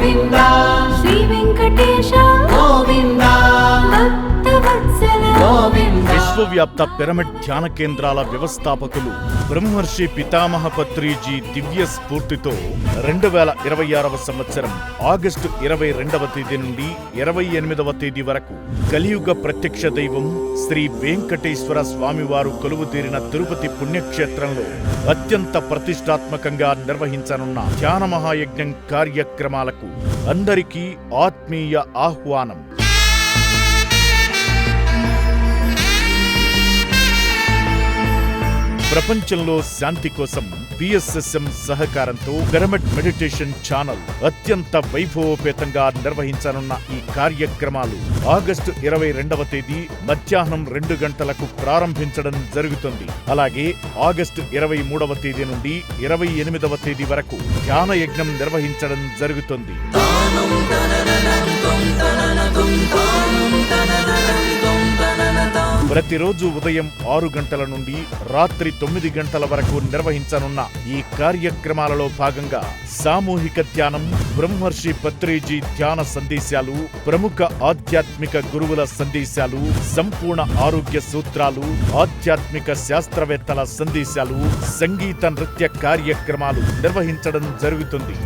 Govinda Shri Venkatesha Govinda Bhaktavatsala Govinda. విశ్వవ్యాప్త pyramid ధ్యాన కేంద్రాల వ్యవస్థాపకులు బ్రహ్మర్షి పితామహ పత్రిజీ దివ్య స్ఫూర్తితో 2026వ సంవత్సరం ఆగస్టు 22వ తేదీ నుండి 28వ తేదీ వరకు కలియుగ ప్రత్యక్ష దైవం శ్రీ వెంకటేశ్వర స్వామివారు కొలువుతీరిన తిరుపతి పుణ్యక్షేత్రంలో అత్యంత ప్రతిష్టాత్మకంగా నిర్వహించనున్న ధ్యాన మహాయజ్ఞం కార్యక్రమాలకు అందరికీ ఆత్మీయ ఆహ్వానం. ప్రపంచంలో శాంతి కోసం పిఎస్ఎస్ఎం సహకారంతో పిరమిడ్ మెడిటేషన్ ఛానల్ అత్యంత వైభవోపేతంగా నిర్వహించనున్న ఈ కార్యక్రమాలు ఆగస్టు 22వ తేదీ మధ్యాహ్నం 2 గంటలకు ప్రారంభించడం జరుగుతుంది. అలాగే ఆగస్టు 23వ తేదీ నుండి 28వ తేదీ వరకు ధ్యాన యజ్ఞం నిర్వహించడం జరుగుతుంది. ప్రతిరోజు ఉదయం 6 గంటల నుండి రాత్రి 9 గంటల వరకు నిర్వహించనున్న ఈ కార్యక్రమాలలో భాగంగా సామూహిక ధ్యానం, బ్రహ్మర్షి పత్రిజీ ధ్యాన సందేశాలు, ప్రముఖ ఆధ్యాత్మిక గురువుల సందేశాలు, సంపూర్ణ ఆరోగ్య సూత్రాలు, ఆధ్యాత్మిక శాస్త్రవేత్తల సందేశాలు, సంగీత నృత్య కార్యక్రమాలు నిర్వహించడం జరుగుతుంది.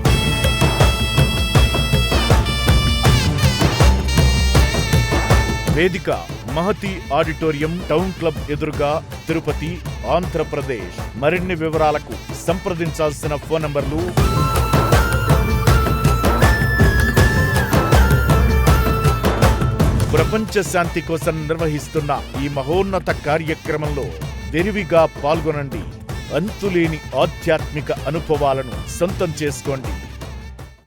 వేదిక మహతి ఆడిటోరియం, టౌన్ క్లబ్ ఎదురుగా, తిరుపతి, ఆంధ్రప్రదేశ్. మరిన్ని వివరాలకు సంప్రదించాల్సిన ఫోన్ నంబర్లు ప్రపంచ శాంతి కోసం నిర్వహిస్తున్న ఈ మహోన్నత కార్యక్రమంలో విరివిగా పాల్గొనండి. అంతులేని ఆధ్యాత్మిక అనుభవాలను సొంతం చేసుకోండి.